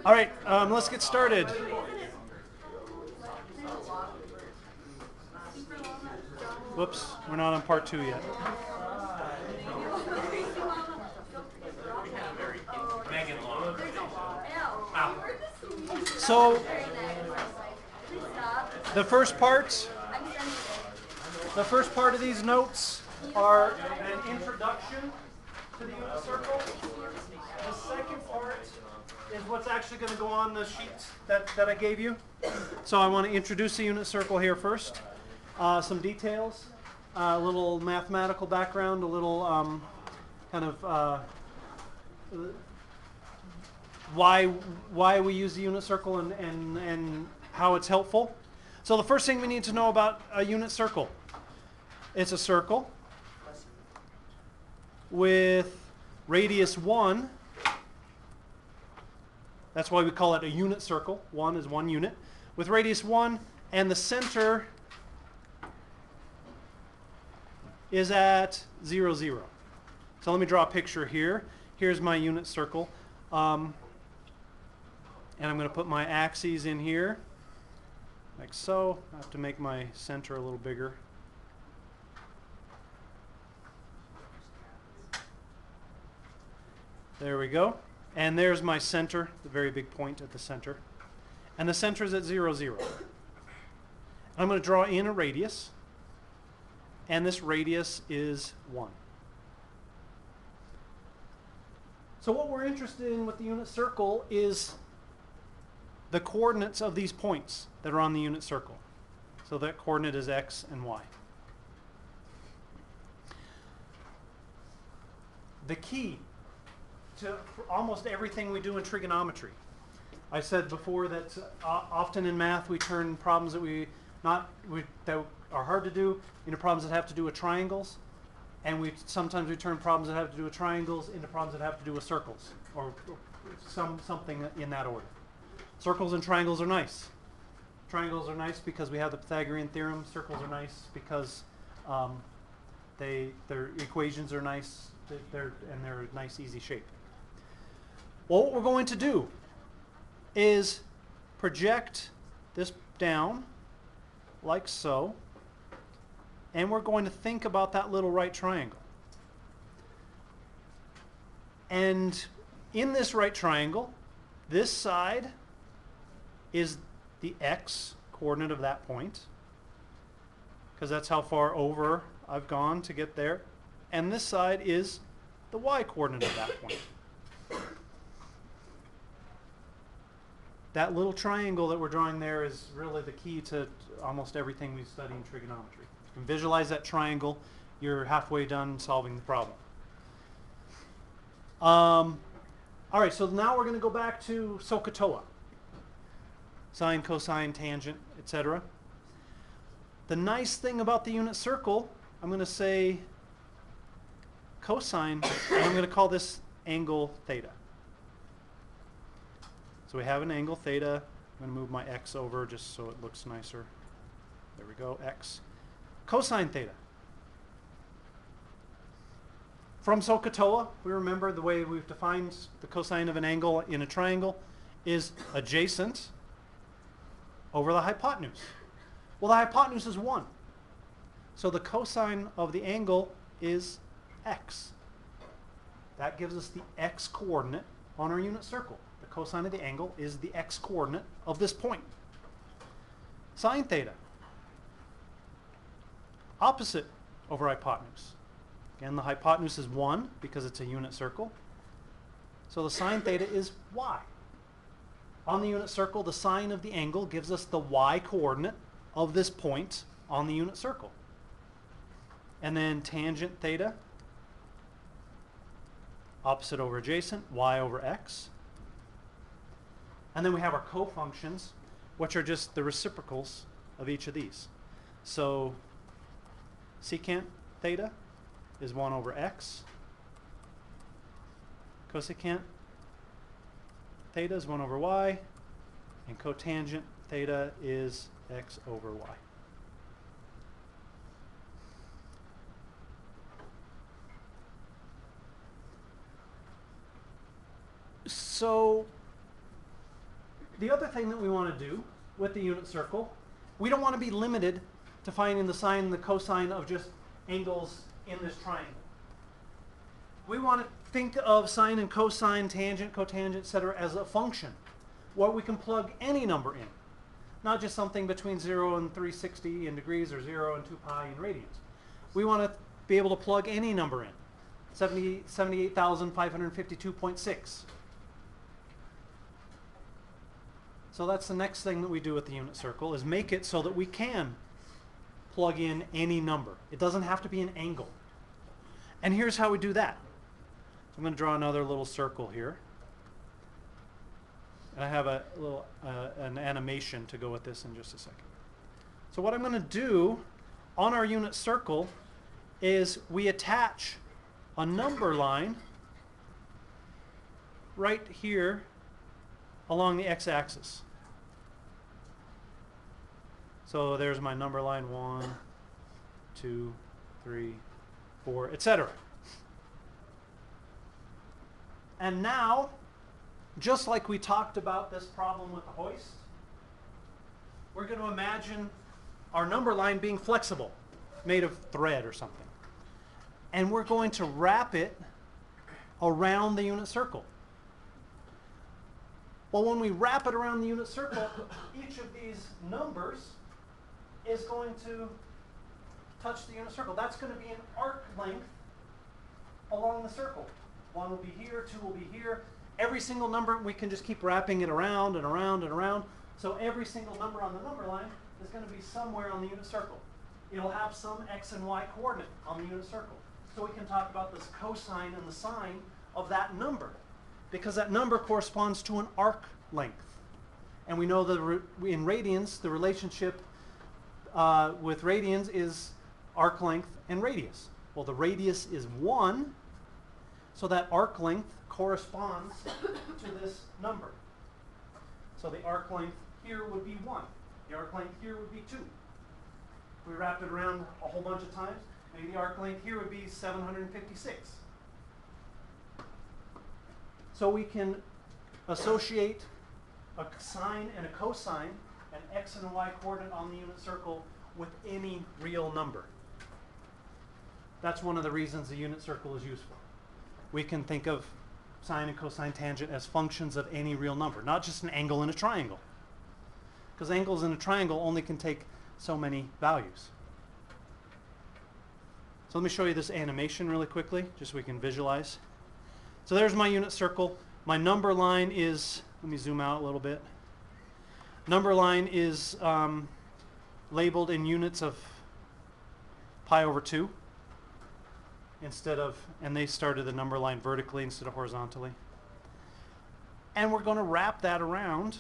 All right, let's get started. Whoops, we're not on part 2 yet. So, the first part of these notes are an introduction to the unit circle. The second part is what's actually going to go on the sheet that I gave you. So I want to introduce the unit circle here first. Some details, a little mathematical background, a little kind of why we use the unit circle and how it's helpful. So the first thing we need to know about a unit circle. It's a circle with radius 1. That's why we call it a unit circle. 1 is 1 unit. With radius 1, and the center is at 0, 0. So let me draw a picture here. Here's my unit circle. And I'm going to put my axes in here, like so. I have to make my center a little bigger. There we go. And there's my center, the very big point at the center. And the center is at 0, 0. I'm going to draw in a radius. And this radius is 1. So what we're interested in with the unit circle is the coordinates of these points that are on the unit circle. So that coordinate is x and y. The key to almost everything we do in trigonometry. I said before that often in math we turn problems that that are hard to do into problems that have to do with triangles, and sometimes we turn problems that have to do with triangles into problems that have to do with circles, or something in that order. Circles and triangles are nice. Triangles are nice because we have the Pythagorean theorem. Circles are nice because their equations are nice. They're a nice, easy shape. Well, what we're going to do is project this down like so, and we're going to think about that little right triangle. And in this right triangle, this side is the x coordinate of that point, because that's how far over I've gone to get there. And this side is the y coordinate of that point. That little triangle that we're drawing there is really the key to almost everything we study in trigonometry. You can visualize that triangle, you're halfway done solving the problem. All right, so now we're going to go back to SOHCAHTOA. Sine, cosine, tangent, etc. The nice thing about the unit circle, I'm going to say cosine, and I'm going to call this angle theta. So we have an angle theta. I'm going to move my x over just so it looks nicer. There we go, x. Cosine theta. From SOHCAHTOA, we remember the way we've defined the cosine of an angle in a triangle is adjacent over the hypotenuse. Well, the hypotenuse is 1. So the cosine of the angle is x. That gives us the x coordinate on our unit circle. The cosine of the angle is the x coordinate of this point. Sine theta. Opposite over hypotenuse. Again, the hypotenuse is 1 because it's a unit circle. So the sine theta is y. On the unit circle, the sine of the angle gives us the y coordinate of this point on the unit circle. And then tangent theta, opposite over adjacent, y over x. And then we have our cofunctions, which are just the reciprocals of each of these. So secant theta is 1 over x. Cosecant theta is 1 over y. And cotangent theta is x over y. So the other thing that we want to do with the unit circle, we don't want to be limited to finding the sine and the cosine of just angles in this triangle. We want to think of sine and cosine, tangent, cotangent, etc. as a function where we can plug any number in. Not just something between 0 and 360 in degrees or 0 and 2 pi in radians. We want to be able to plug any number in. 78,552.6. So that's the next thing that we do with the unit circle, is make it so that we can plug in any number. It doesn't have to be an angle. And here's how we do that. So I'm going to draw another little circle here. And I have a little an animation to go with this in just a second. So what I'm going to do on our unit circle is we attach a number line right here along the x-axis. So there's my number line, 1, 2, 3, 4, etc. And now, just like we talked about this problem with the hoist, we're going to imagine our number line being flexible, made of thread or something. And we're going to wrap it around the unit circle. Well, when we wrap it around the unit circle, each of these numbers is going to touch the unit circle. That's going to be an arc length along the circle. 1 will be here, 2 will be here. Every single number, we can just keep wrapping it around and around and around. So every single number on the number line is going to be somewhere on the unit circle. It'll have some x and y coordinate on the unit circle. So we can talk about this cosine and the sine of that number, because that number corresponds to an arc length. And we know that in radians, the relationship with radians is arc length and radius. Well, the radius is 1, so that arc length corresponds to this number. So the arc length here would be 1. The arc length here would be 2. If we wrap it around a whole bunch of times, maybe the arc length here would be 756. So we can associate a sine and a cosine, an x and a y coordinate on the unit circle, with any real number. That's one of the reasons the unit circle is useful. We can think of sine and cosine tangent as functions of any real number, not just an angle in a triangle. Because angles in a triangle only can take so many values. So let me show you this animation really quickly, just so we can visualize. So there's my unit circle. My number line is, let me zoom out a little bit. Number line is labeled in units of pi over 2 instead of, and they started the number line vertically instead of horizontally. And we're going to wrap that around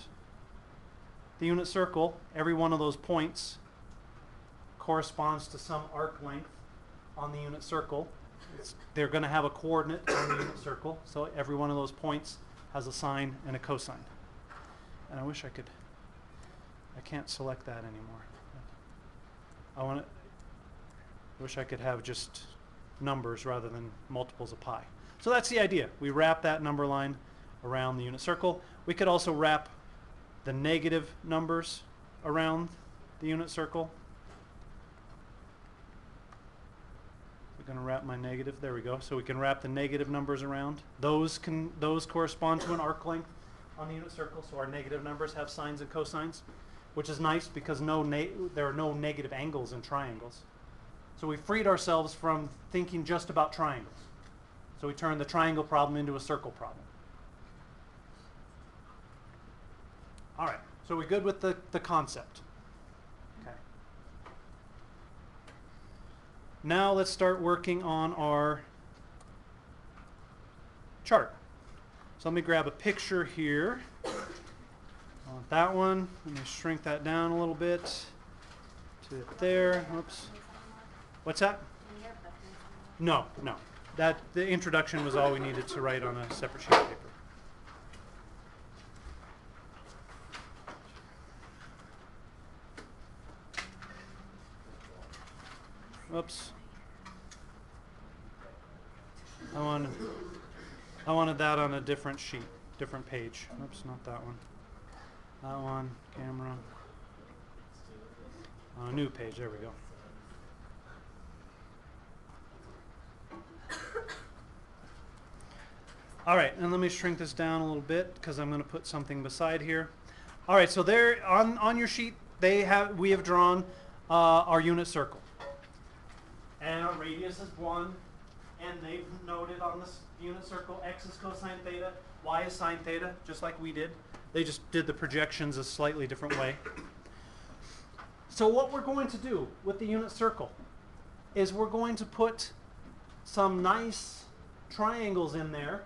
the unit circle. Every one of those points corresponds to some arc length on the unit circle. They're going to have a coordinate on the unit circle, so every one of those points has a sine and a cosine. And I wish I could, I can't select that anymore. I wish I could have just numbers rather than multiples of pi. So that's the idea. We wrap that number line around the unit circle. We could also wrap the negative numbers around the unit circle. I'm going to wrap my negative. There we go. So we can wrap the negative numbers around. Those correspond to an arc length on the unit circle. So our negative numbers have sines and cosines, which is nice because there are no negative angles in triangles. So we freed ourselves from thinking just about triangles. So we turned the triangle problem into a circle problem. All right. So we're good with the concept. Okay. Now let's start working on our chart. So let me grab a picture here. I want that one. Let me shrink that down a little bit to there. Oops. What's that? No, no. The introduction was all we needed to write on a separate sheet of paper. Oops. I wanted that on a different sheet, different page. Oops, not that one. That one, camera. On a new page, there we go. All right, and let me shrink this down a little bit because I'm going to put something beside here. All right, so there on your sheet, we have drawn our unit circle. And our radius is 1, and they've noted on this unit circle, x is cosine theta, y is sine theta, just like we did. They just did the projections a slightly different way. So what we're going to do with the unit circle is we're going to put some nice triangles in there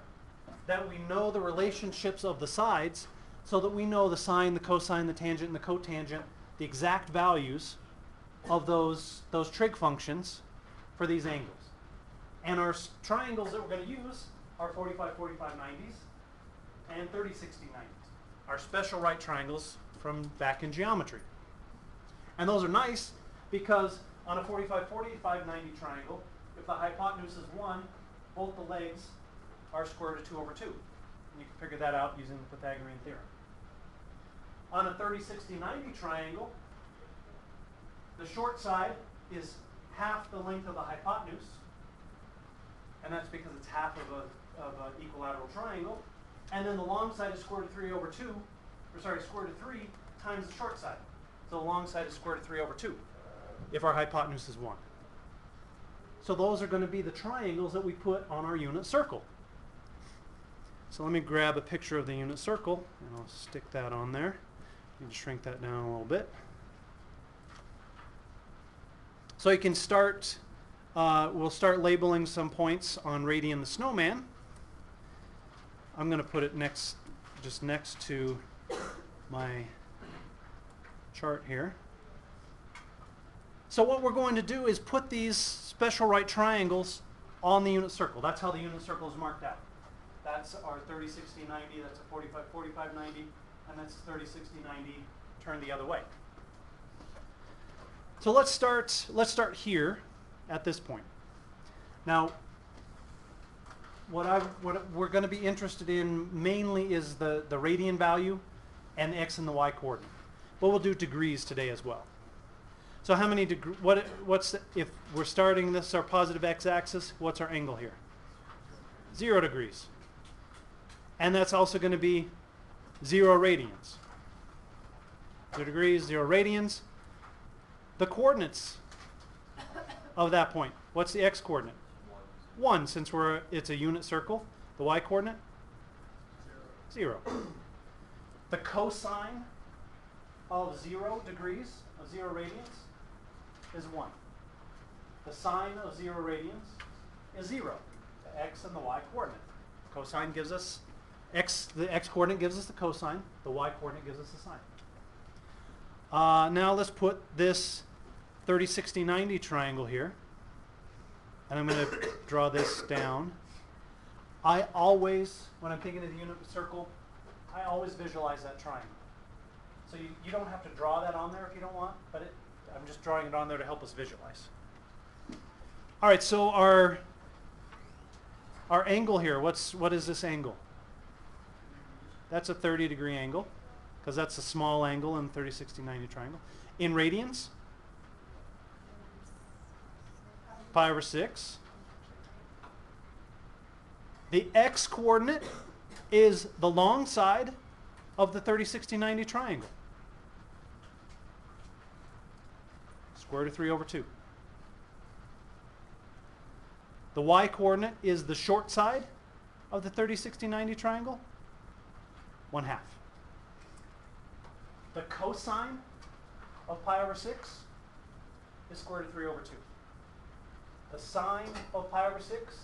that we know the relationships of the sides, so that we know the sine, the cosine, the tangent, and the cotangent, the exact values of those trig functions for these angles. And our triangles that we're going to use are 45, 45, 90s and 30, 60, 90s. Our special right triangles from back in geometry. And those are nice because on a 45, 45, 90 triangle, if the hypotenuse is 1, both the legs are square root of 2 over 2. And you can figure that out using the Pythagorean theorem. On a 30, 60, 90 triangle, the short side is half the length of the hypotenuse, and that's because it's half of an equilateral triangle. And then the long side is square root of 3 over 2, or sorry, square root of 3 times the short side. So the long side is square root of 3 over 2, if our hypotenuse is 1. So those are going to be the triangles that we put on our unit circle. So let me grab a picture of the unit circle, and I'll stick that on there. And shrink that down a little bit. So you can start, we'll start labeling some points on Radian the Snowman. I'm going to put it just next to my chart here. So what we're going to do is put these special right triangles on the unit circle. That's how the unit circle is marked out. That's our 30, 60, 90, that's a 45, 45, 90, and that's 30, 60, 90 turned the other way. So let's start here at this point. Now, what we're going to be interested in mainly is the radian value and the x and the y coordinate. But we'll do degrees today as well. So how many if we're starting this our positive x-axis, what's our angle here? 0 degrees. And that's also going to be 0 radians. 0 degrees, 0 radians. The coordinates of that point, what's the x coordinate? 1, since it's a unit circle. The y coordinate? 0. The cosine of 0 degrees, of 0 radians, is 1. The sine of 0 radians is 0. The x and the y coordinate. Cosine gives us the x coordinate gives us the cosine. The y coordinate gives us the sine. Now let's put this 30, 60, 90 triangle here. And I'm going to draw this down. I always, when I'm thinking of the unit circle, I always visualize that triangle. So you don't have to draw that on there if you don't want, but I'm just drawing it on there to help us visualize. All right, so our angle here, what is this angle? That's a 30-degree angle, because that's a small angle in 30, 60, 90 triangle. In radians, pi over 6. The x coordinate is the long side of the 30, 60, 90 triangle. Square root of 3 over 2. The y coordinate is the short side of the 30, 60, 90 triangle. 1/2. The cosine of pi over 6 is square root of 3 over 2. The sine of pi over 6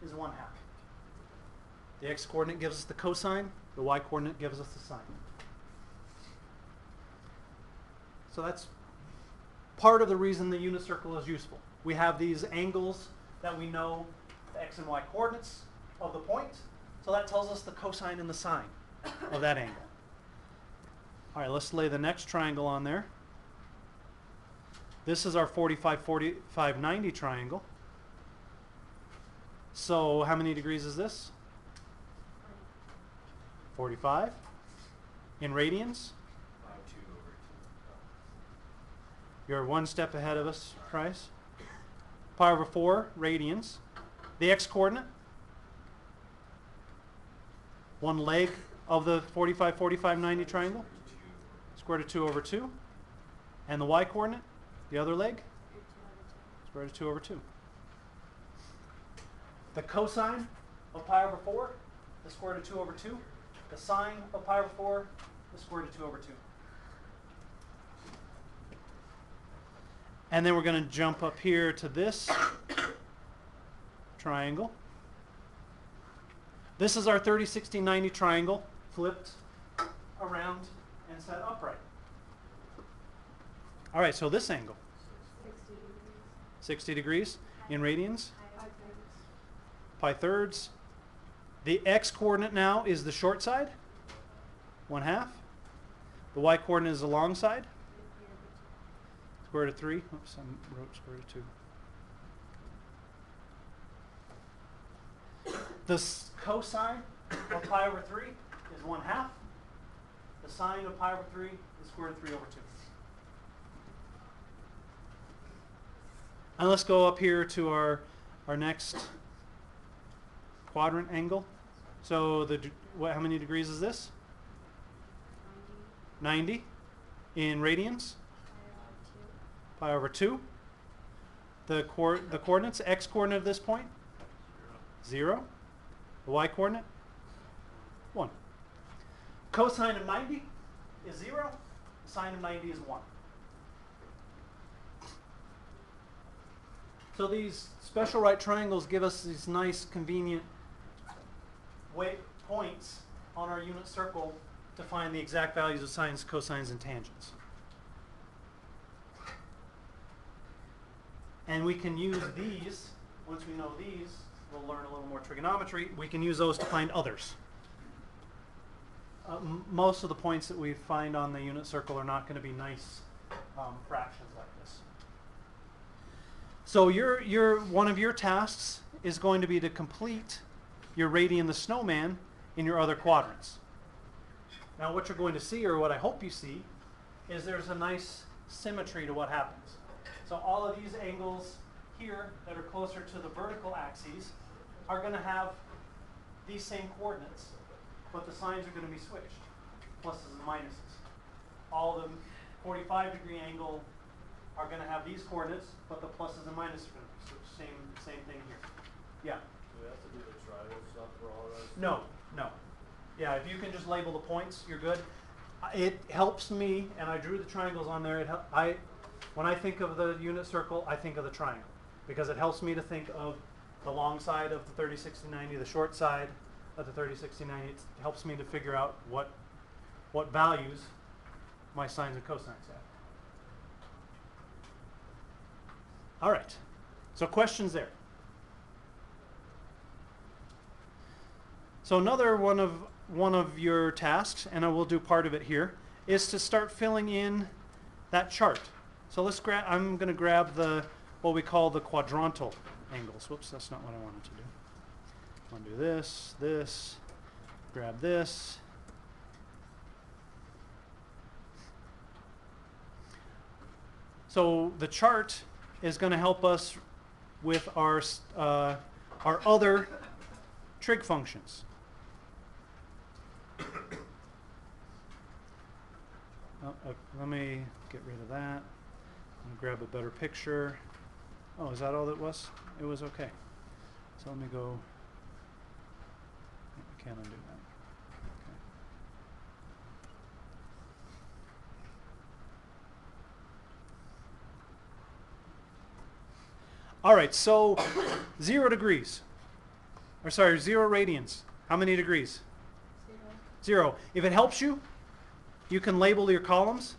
is 1/2. The x coordinate gives us the cosine. The y coordinate gives us the sine. So that's part of the reason the unit circle is useful. We have these angles that we know the x and y coordinates of the point. So that tells us the cosine and the sine of that angle. All right, let's lay the next triangle on there. This is our 45, 45, 90 triangle. So how many degrees is this? 45. In radians? You're one step ahead of us, Price. Pi over 4 radians. The x-coordinate? One leg of the 45, 45, 90 triangle? Square root of 2 over 2. And the y-coordinate? The other leg? Square root of 2 over 2. The cosine of pi over 4? The square root of 2 over 2. The sine of pi over 4? The square root of 2 over 2. And then we're going to jump up here to this triangle. This is our 30, 60, 90 triangle flipped around and set upright. All right, so this angle. 60 degrees in radians. Pi thirds. The x-coordinate now is the short side, 1/2. The y-coordinate is the long side, square root of 3. Oops, I wrote square root of 2. The cosine of pi over 3 is 1/2. The sine of pi over 3 is square root of 3 over 2. And let's go up here to our next quadrant angle. So how many degrees is this? 90 in radians. Pi over 2. The coordinates, x-coordinate of this point? 0. The y-coordinate? 1. Cosine of 90 is 0. The sine of 90 is 1. So these special right triangles give us these nice, convenient points on our unit circle to find the exact values of sines, cosines, and tangents. And we can use these, once we know these, we'll learn a little more trigonometry, we can use those to find others. Most of the points that we find on the unit circle are not going to be nice fractions like this. So one of your tasks is going to be to complete your radian the snowman in your other quadrants. Now what you're going to see, or what I hope you see, is there's a nice symmetry to what happens. So all of these angles here that are closer to the vertical axes are going to have these same coordinates, but the signs are going to be switched, pluses and minuses. All the 45-degree angle are going to have these coordinates, but the pluses and minuses are going to be switched. Same thing here. Yeah? Do we have to do the triangle stuff for all of us? No. Yeah, if you can just label the points, you're good. It helps me, and I drew the triangles on there. When I think of the unit circle, I think of the triangle, because it helps me to think of the long side of the 30, 60, 90, the short side of the 30, 60, 90. It helps me to figure out what values my sines and cosines have. All right, so questions there. So another one of your tasks, and I will do part of it here, is to start filling in that chart. So I'm going to grab what we call the quadrantal angles. Whoops, that's not what I wanted to do. I want to do this, grab this. So the chart is going to help us with our other trig functions. Let me get rid of that. I'm going to grab a better picture. Oh, is that all that was? It was okay. So let me go. I can't undo that. Okay. All right, so 0 degrees. Or sorry, 0 radians. How many degrees? 0. If it helps you, you can label your columns.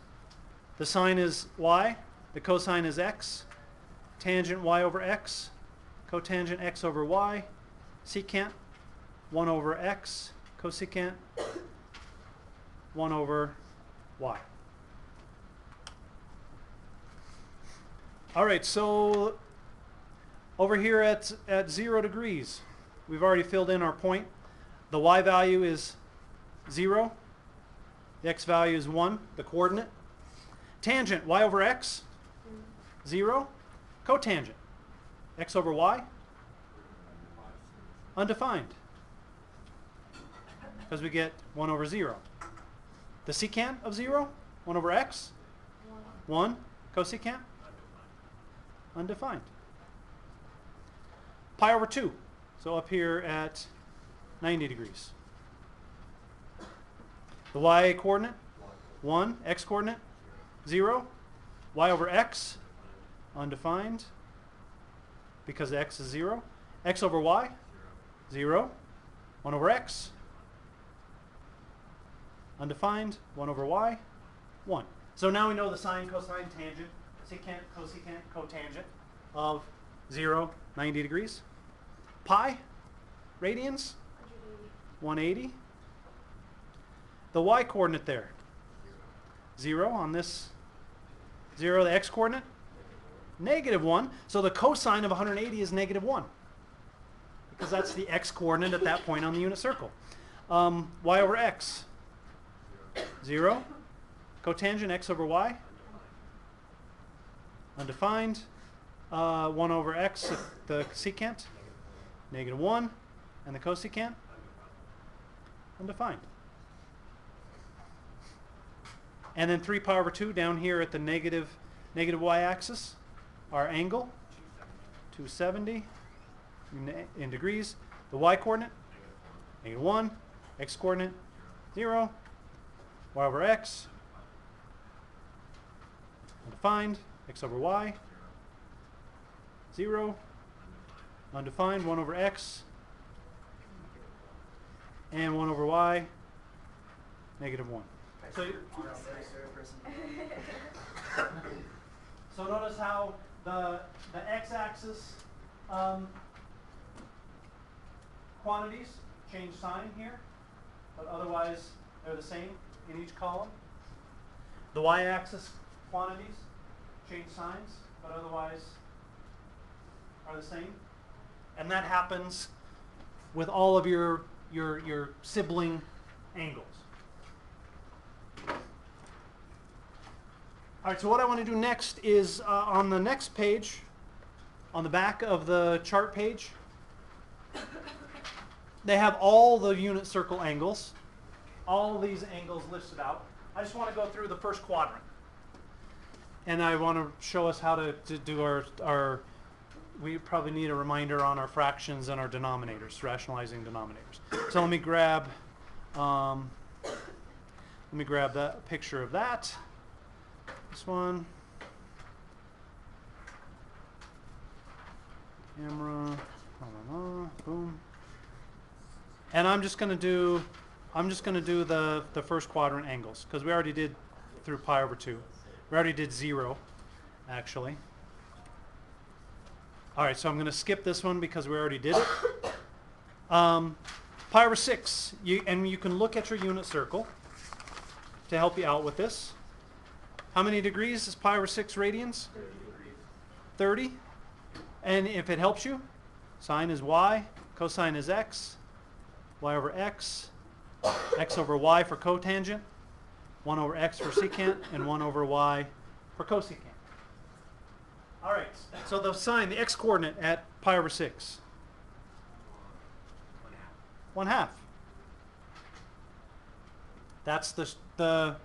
The sine is y, the cosine is x, tangent y over x, cotangent x over y, secant 1 over x, cosecant 1 over y. All right, so over here at 0 degrees, we've already filled in our point. The y value is 0. The x value is 1, the coordinate. Tangent, y over x, 0. Cotangent, x over y, undefined, because we get 1 over 0. The secant of 0, 1 over x, 1. Cosecant, undefined. Pi over 2, so up here at 90 degrees. The y coordinate, 1. X coordinate, 0. Y over x, undefined, because the x is 0. X over y, 0. 1 over x, undefined. 1 over y, 1. So now we know the sine, cosine, tangent, secant, cosecant, cotangent of 0, 90 degrees. Pi, radians, 180. The y coordinate there, 0 on this 0. The x coordinate, -1. So the cosine of 180 is -1, because that's the x coordinate at that point on the unit circle. Y over x, 0. Cotangent x over y, undefined. 1 over x, the secant, -1. And the cosecant, undefined. And then 3 pi over 2 down here at the negative y-axis, our angle, 270 in degrees. The y-coordinate, -1. X-coordinate, 0. Y over x, undefined. X over y, 0. Undefined. 1 over x, and 1 over y, -1. So notice how the x-axis quantities change sign here, but otherwise they're the same in each column. The y-axis quantities change signs, but otherwise are the same. And that happens with all of your sibling angles. All right, so what I want to do next is on the next page, on the back of the chart page, they have all the unit circle angles, all these angles listed out. I just want to go through the first quadrant. And I want to show us how to do our we probably need a reminder on our fractions and our denominators, rationalizing denominators. So let me grab that picture of that. This one. Camera. Boom. And I'm just going to do the first quadrant angles, because we already did through pi over 2. We already did 0, actually. All right, so I'm going to skip this one because we already did it. Pi over 6, and you can look at your unit circle to help you out with this. How many degrees is pi over 6 radians? 30. And if it helps you, sine is y, cosine is x, y over x, x over y for cotangent, 1 over x for secant, and 1 over y for cosecant. All right, so the sine, the x-coordinate at pi over 6. 1/2. That's the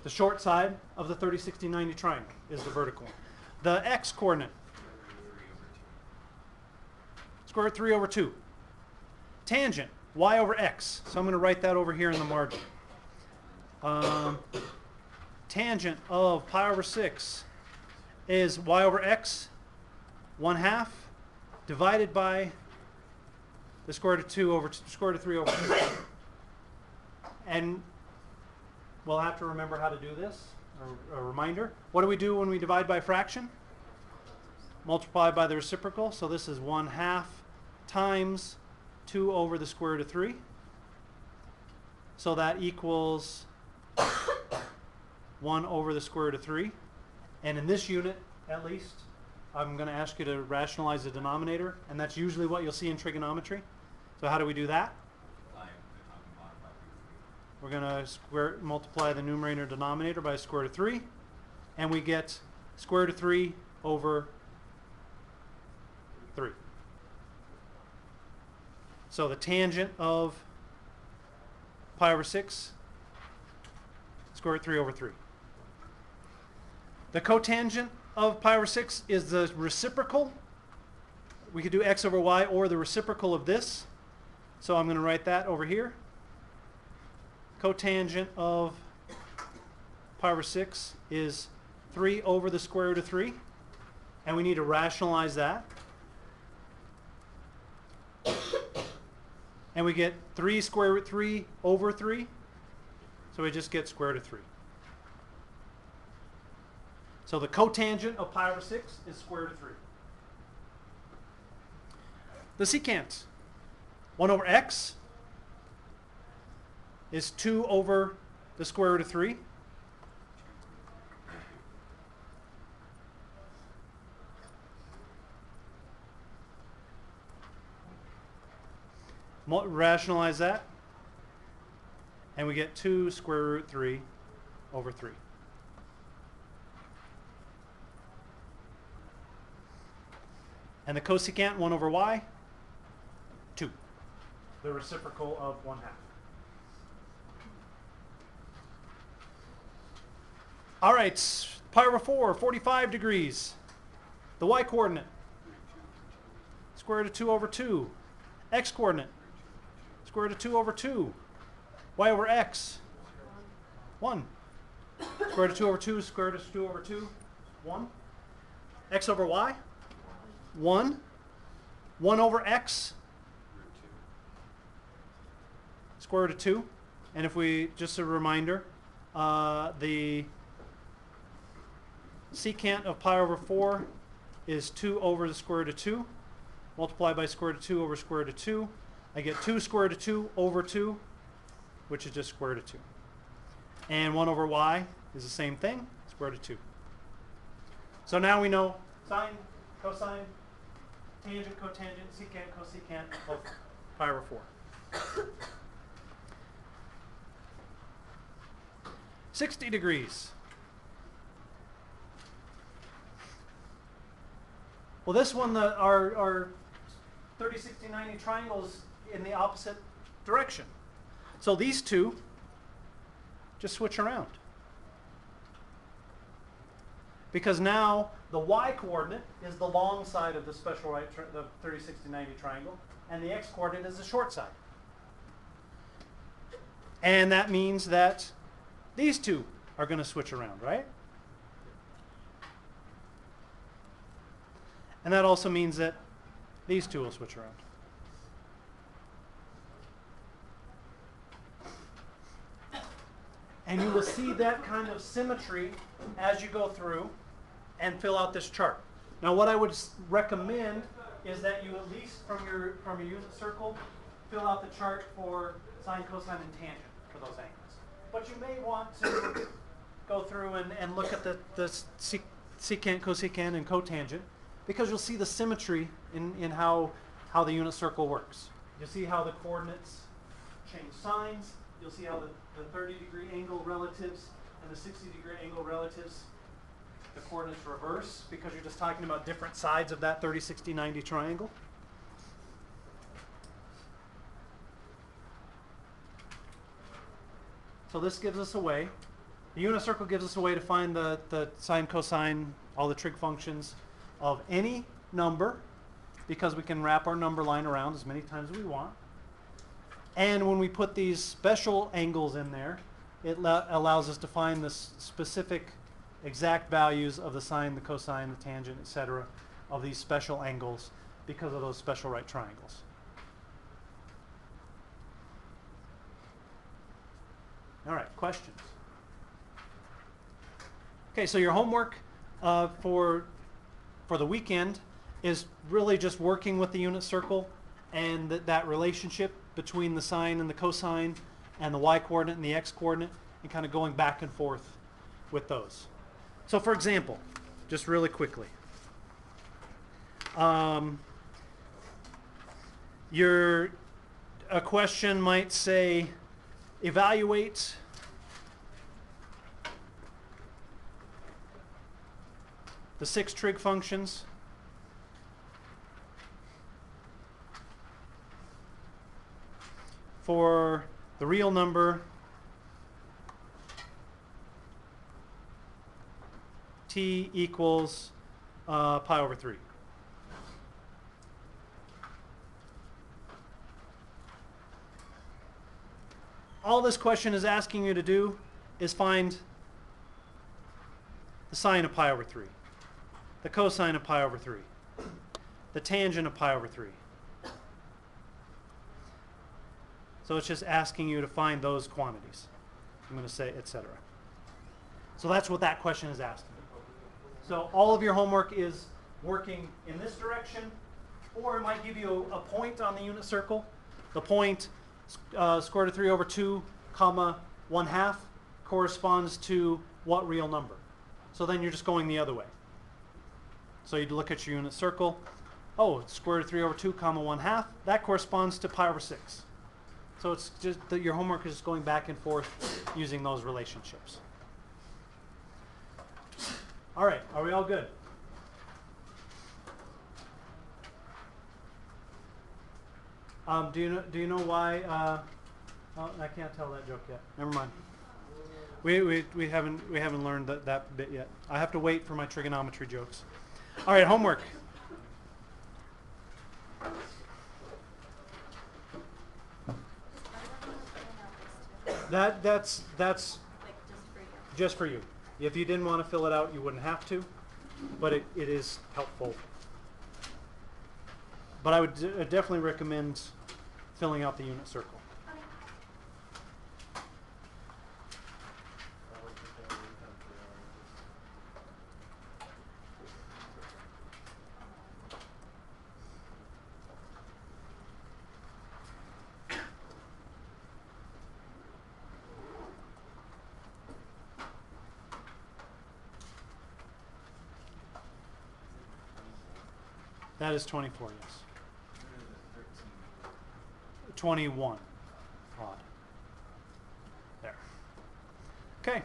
short side of the 30, 60, 90 triangle is the vertical one. The x-coordinate, square root 3 over 2. Tangent, y over x. So I'm going to write that over here in the margin. Tangent of pi over 6 is y over x, 1/2, divided by the square root of 2 over square root of 3 over 2. And we'll have to remember how to do this. A reminder. What do we do when we divide by fraction? Multiply by the reciprocal. So this is 1/2 times 2 over the square root of 3. So that equals 1 over the square root of 3. And in this unit, at least, I'm going to ask you to rationalize the denominator. And that's usually what you'll see in trigonometry. So how do we do that? We're going to multiply the numerator and denominator by square root of 3. And we get square root of 3 over 3. So the tangent of pi over 6, square root of 3 over 3. The cotangent of pi over 6 is the reciprocal. We could do x over y or the reciprocal of this. So I'm going to write that over here. Cotangent of pi over 6 is 3 over the square root of 3. And we need to rationalize that. And we get 3 square root 3 over 3. So we just get square root of 3. So the cotangent of pi over 6 is square root of 3. The secant, 1 over x is 2 over the square root of 3. Rationalize that, and we get 2 square root 3 over 3. And the cosecant, 1 over y, 2. The reciprocal of 1/2. All right, pi over 4, 45 degrees. The y-coordinate, square root of 2 over 2. X-coordinate, square root of 2 over 2. Y over x, 1. Square root of 2 over 2, square root of 2 over 2, 1. X over y, 1. 1 over x, square root of 2. And if we, just a reminder, the secant of pi over 4 is 2 over the square root of 2. Multiply by square root of 2 over square root of 2. I get 2 square root of 2 over 2, which is just square root of 2. And 1 over y is the same thing, square root of 2. So now we know sine, cosine, tangent, cotangent, secant, cosecant of pi over 4. 60 degrees. Well, this one, our 30, 60, 90 triangles in the opposite direction. So these two just switch around. Because now the y-coordinate is the long side of the special right, the 30, 60, 90 triangle, and the x-coordinate is the short side. And that means that these two are going to switch around, right? And that also means that these two will switch around. And you will see that kind of symmetry as you go through and fill out this chart. Now what I would recommend is that you at least from your unit circle fill out the chart for sine, cosine, and tangent for those angles. But you may want to go through and look at the secant, cosecant, and cotangent, because you'll see the symmetry in how the unit circle works. You'll see how the coordinates change signs. You'll see how the 30-degree angle relatives and the 60-degree angle relatives, the coordinates reverse, because you're just talking about different sides of that 30, 60, 90 triangle. So this gives us a way. The unit circle gives us a way to find the sine, cosine, all the trig functions of any number, because we can wrap our number line around as many times as we want. And when we put these special angles in there, it allows us to find the specific exact values of the sine, the cosine, the tangent, etc., of these special angles because of those special right triangles. All right, questions? Okay, so your homework for the weekend is really just working with the unit circle and that relationship between the sine and the cosine and the y-coordinate and the x-coordinate, and kind of going back and forth with those. So for example, just really quickly, a question might say, evaluate the 6 trig functions for the real number t equals pi over 3. All this question is asking you to do is find the sine of pi over 3, the cosine of pi over 3, the tangent of pi over 3. So it's just asking you to find those quantities. I'm going to say etc. So that's what that question is asking. So all of your homework is working in this direction, or it might give you a point on the unit circle. The point, square root of 3 over 2, comma 1/2 corresponds to what real number? So then you're just going the other way. So you'd look at your unit circle. Oh, it's square root of 3 over 2, comma 1/2. That corresponds to pi over 6. So it's just that your homework is just going back and forth using those relationships. All right, are we all good? Do you know why? Oh, I can't tell that joke yet. Never mind. We haven't learned that bit yet. I have to wait for my trigonometry jokes. All right, homework. That's Like just for you. If you didn't want to fill it out, you wouldn't have to, but it is helpful. But I would definitely recommend filling out the unit circle. That is 24, yes. 21. Odd. There. Okay.